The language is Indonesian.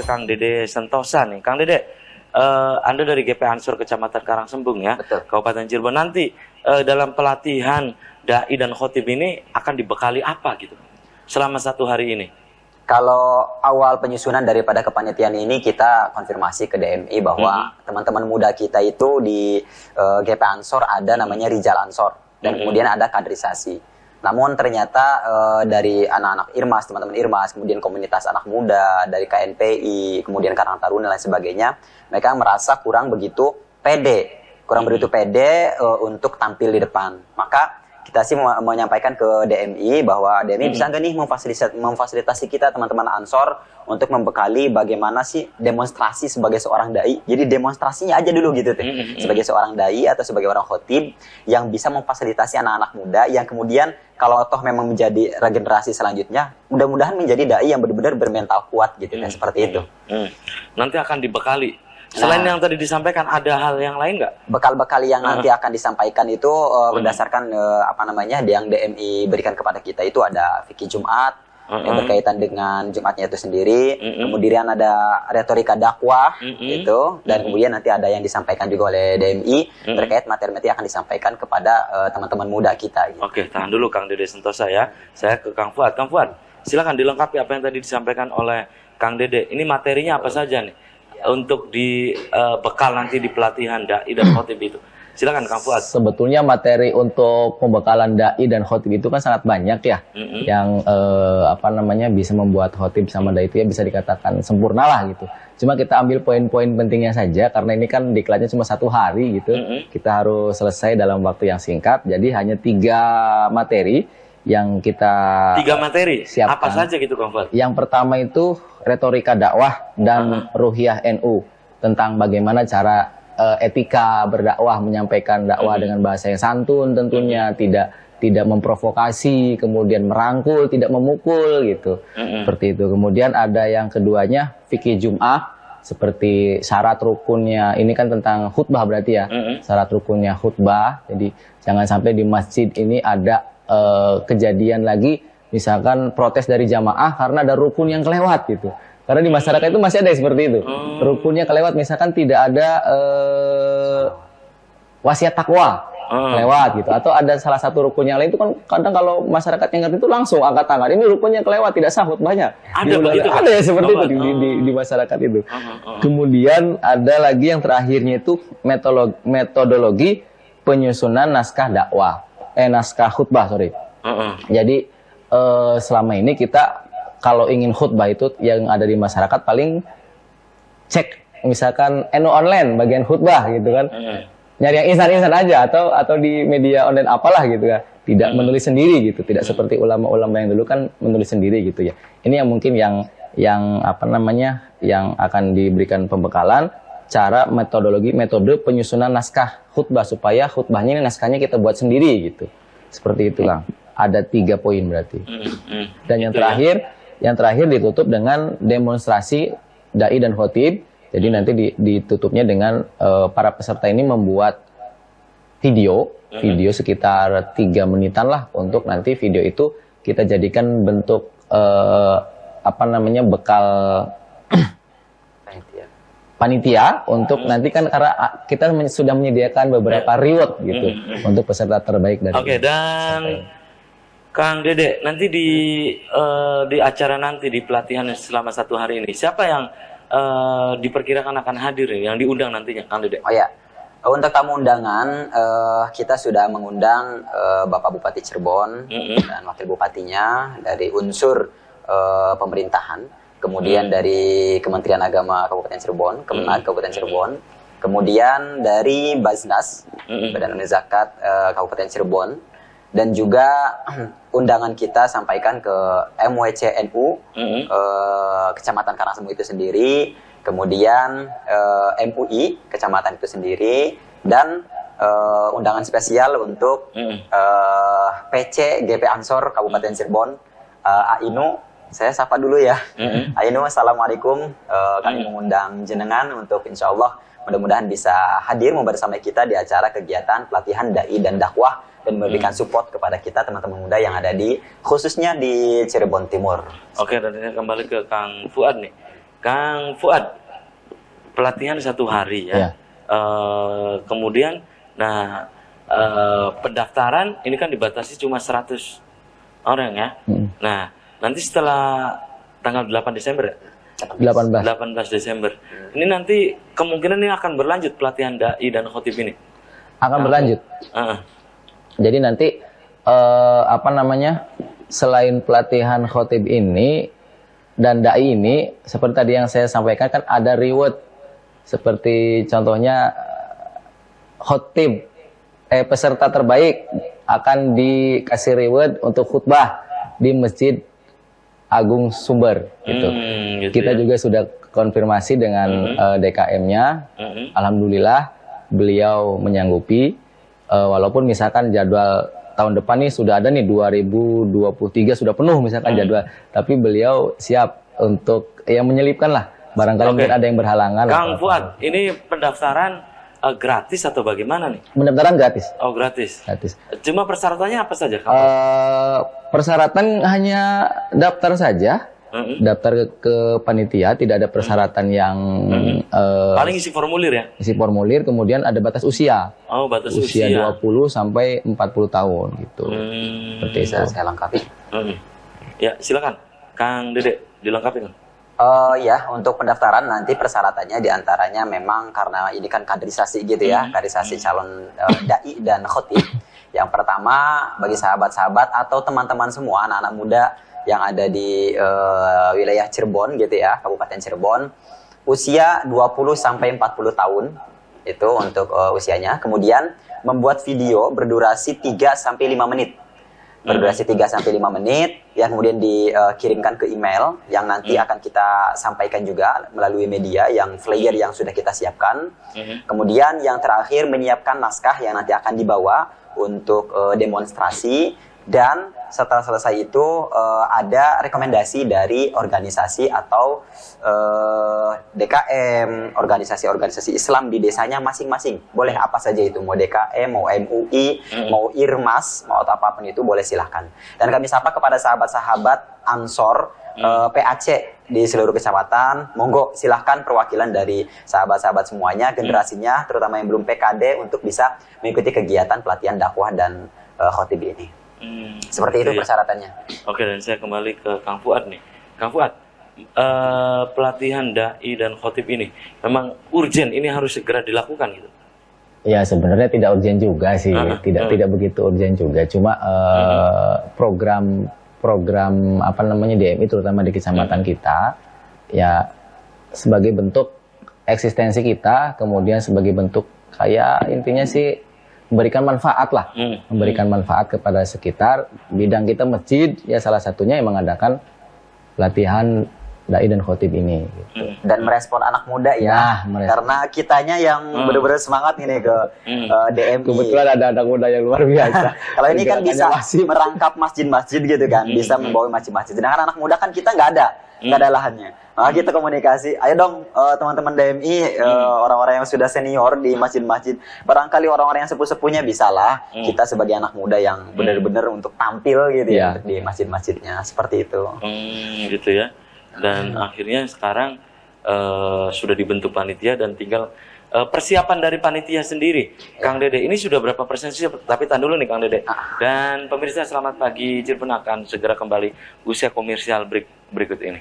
Kang Dede Sentosa nih. Kang Dede, Anda dari GP Ansor Kecamatan Karangsembung ya, Betul. Kabupaten Cirebon. Nanti dalam pelatihan dai dan khotib ini akan dibekali apa gitu selama 1 hari ini? Kalau awal penyusunan daripada kepanitiaan ini kita konfirmasi ke DMI bahwa teman-teman muda kita itu di GP Ansor ada namanya Rijal Ansor dan kemudian ada kaderisasi. Namun ternyata dari anak-anak Irmas, teman-teman Irmas, kemudian komunitas anak muda dari KNPI, kemudian Karang Taruna dan lain sebagainya, mereka merasa kurang begitu pede, untuk tampil di depan. Maka kita sih menyampaikan ke DMI bahwa DMI bisa nggak nih memfasilitasi kita teman-teman Ansor untuk membekali bagaimana sih demonstrasi sebagai seorang dai. Jadi demonstrasinya aja dulu gitu tuh. Sebagai seorang dai atau sebagai orang khotib yang bisa memfasilitasi anak-anak muda yang kemudian kalau toh memang menjadi regenerasi selanjutnya, mudah-mudahan menjadi dai yang benar-benar bermental kuat gitu kan, seperti itu. Nanti akan dibekali. Selain yang tadi disampaikan, ada hal yang lain nggak? Bekal-bekal yang nanti akan disampaikan itu berdasarkan yang DMI berikan kepada kita itu ada fikih Jumat yang berkaitan dengan Jumatnya itu sendiri, kemudian ada retorika dakwah itu, dan kemudian nanti ada yang disampaikan juga oleh DMI terkait materi-materi akan disampaikan kepada teman-teman muda kita. Gitu. Oke, tahan dulu Kang Dede Sentosa ya. Saya ke Kang Fuad. Kang Fuad, silakan dilengkapi apa yang tadi disampaikan oleh Kang Dede. Ini materinya apa saja nih? Untuk di bekal nanti di pelatihan dai dan khotib itu. Silakan Kang Fuad. Sebetulnya materi untuk pembekalan dai dan khotib itu kan sangat banyak ya. Yang bisa membuat khotib sama dai itu ya bisa dikatakan sempurna lah gitu. Cuma kita ambil poin-poin pentingnya saja karena ini kan diklatnya cuma 1 hari gitu. Kita harus selesai dalam waktu yang singkat. Jadi hanya 3 materi yang kita 3 materi siapkan. Apa saja gitu Kang Fuad? Yang pertama itu retorika dakwah dan ruhiyah NU tentang bagaimana cara etika berdakwah, menyampaikan dakwah dengan bahasa yang santun tentunya, tidak memprovokasi, kemudian merangkul, tidak memukul gitu. Seperti itu. Kemudian ada yang keduanya fikih Jum'ah seperti syarat rukunnya. Ini kan tentang khutbah berarti ya. Syarat rukunnya khutbah. Jadi jangan sampai di masjid ini ada kejadian lagi misalkan protes dari jamaah karena ada rukun yang kelewat gitu. Karena di masyarakat itu masih ada yang seperti itu. Rukunnya kelewat, misalkan tidak ada wasiat takwa kelewat gitu. Atau ada salah satu rukun yang lain itu kan kadang kalau masyarakat yang ngerti itu langsung angkat tangan. Ini rukunnya kelewat, tidak sah khutbahnya. Ada ya seperti itu di masyarakat itu. Kemudian ada lagi yang terakhirnya itu metodologi penyusunan naskah dakwah. Naskah khutbah, Jadi selama ini kita kalau ingin khutbah itu yang ada di masyarakat paling cek misalkan online bagian khutbah gitu kan. Nyari yang instan aja atau di media online apalah gitu kan. Tidak menulis sendiri gitu, tidak seperti ulama-ulama yang dulu kan menulis sendiri gitu ya. Ini yang mungkin yang akan diberikan pembekalan cara metode penyusunan naskah khutbah supaya khutbahnya ini naskahnya kita buat sendiri gitu. Seperti itu Kang. Ada 3 poin berarti. Dan yang terakhir ditutup dengan demonstrasi dai dan khotib. Jadi nanti ditutupnya dengan para peserta ini membuat video sekitar 3 menitan lah untuk nanti video itu kita jadikan bentuk bekal panitia untuk nanti kan karena kita sudah menyediakan beberapa reward gitu untuk peserta terbaik dari. Oke, dan Kang Dede nanti di acara nanti di pelatihan selama 1 hari ini siapa yang diperkirakan akan hadir yang diundang nantinya Kang Dede? Oh ya, untuk tamu undangan kita sudah mengundang Bapak Bupati Cirebon dan Wakil Bupatinya dari unsur pemerintahan. Kemudian dari Kementerian Agama Kabupaten Cirebon, Kemenag Kabupaten Cirebon, kemudian dari Baznas, Badan Amil Zakat Kabupaten Cirebon, dan juga undangan kita sampaikan ke MWCNU Kecamatan Karangsembung itu sendiri, kemudian MUI Kecamatan itu sendiri, dan undangan spesial untuk PC GP Ansor Kabupaten Cirebon, Ainu. Saya sapa dulu ya. Ainu, assalamualaikum. Kami mengundang jenengan untuk insya Allah mudah-mudahan bisa hadir membersamai kita di acara kegiatan pelatihan dai dan dakwah dan memberikan support kepada kita teman-teman muda yang ada khususnya di Cirebon Timur. Oke, dan ini kembali ke Kang Fuad nih. Kang Fuad, pelatihan 1 hari ya. Ya. Kemudian, nah pendaftaran ini kan dibatasi cuma 100 orang ya. Nah, nanti setelah tanggal 8 Desember ya? 18. 18 Desember. Ini nanti kemungkinan ini akan berlanjut pelatihan dai dan khotib ini. Akan berlanjut. Jadi nanti selain pelatihan khotib ini dan dai ini, seperti tadi yang saya sampaikan kan ada reward. Seperti contohnya khotib peserta terbaik akan dikasih reward untuk khutbah di Masjid Agung Sumber gitu. Gitu Kita ya. juga sudah konfirmasi dengan DKM-nya. Alhamdulillah beliau menyanggupi. Walaupun misalkan jadwal tahun depan nih sudah ada nih 2023 sudah penuh misalkan jadwal, tapi beliau siap untuk yang menyelipkan lah. Barangkali mungkin ada yang berhalangan. Kang Fuad, ini pendaftaran gratis atau bagaimana nih? Pendaftaran gratis. Oh, gratis. Gratis. Cuma persyaratannya apa saja? Persyaratan hanya daftar saja, daftar ke panitia, tidak ada persyaratan yang Paling isi formulir ya? isi formulir, kemudian ada batas usia. Oh, batas Usia 20 sampai 40 tahun gitu. Seperti itu. Saya lengkapi. Ya, silakan. Kang Dede, dilengkapi kan? Ya, untuk pendaftaran nanti persyaratannya diantaranya memang karena ini kan kaderisasi gitu ya, kaderisasi calon dai dan khotib. Yang pertama bagi sahabat-sahabat atau teman-teman semua anak-anak muda yang ada di wilayah Cirebon gitu ya, Kabupaten Cirebon, usia 20 sampai 40 tahun itu untuk usianya. Kemudian membuat video berdurasi 3 sampai 5 menit. Berdurasi 3 sampai 5 menit yang kemudian dikirimkan ke email yang nanti akan kita sampaikan juga melalui media yang flyer yang sudah kita siapkan. Kemudian yang terakhir menyiapkan naskah yang nanti akan dibawa untuk demonstrasi, dan setelah selesai itu ada rekomendasi dari organisasi atau DKM, organisasi-organisasi Islam di desanya masing-masing. Boleh apa saja itu, mau DKM, mau MUI, mau IRMAS, mau apapun itu boleh silahkan. Dan kami sapa kepada sahabat-sahabat Ansor PAC di seluruh kecamatan, monggo silahkan perwakilan dari sahabat-sahabat semuanya, generasinya, terutama yang belum PKD untuk bisa mengikuti kegiatan pelatihan dakwah dan khotib ini. Seperti itu persyaratannya. Oke, dan saya kembali ke Kang Fuad nih. Kang Fuad, pelatihan dai dan khotib ini memang urgent, ini harus segera dilakukan gitu. Ya sebenarnya tidak urgent juga sih, tidak begitu urgent juga. Cuma program DMI terutama di kecamatan kita ya sebagai bentuk eksistensi kita, kemudian sebagai bentuk kayak intinya sih memberikan manfaat lah, memberikan manfaat kepada sekitar. Bidang kita masjid ya salah satunya yang mengadakan latihan dai dan khotib ini gitu. Dan merespon anak muda ya, karena kitanya yang benar-benar semangat ini ke DMI. Kebetulan ada anak muda yang luar biasa. Kalau ini kan bisa merangkap masjid-masjid gitu kan, bisa membawa masjid-masjid. Sedangkan anak muda kan kita nggak ada lahannya. Nah, kita komunikasi, ayo dong teman-teman DMI, orang-orang yang sudah senior di masjid-masjid, barangkali orang-orang yang sepuh-sepuhnya bisalah kita sebagai anak muda yang benar-benar untuk tampil gitu ya di masjid-masjidnya, seperti itu. Gitu ya. Dan akhirnya sekarang sudah dibentuk panitia dan tinggal persiapan dari panitia sendiri. Kang Dede, ini sudah berapa persen sih? Tapi tahan dulu nih Kang Dede. Dan pemirsa, selamat pagi. Cirebon akan segera kembali usia komersial berikut ini.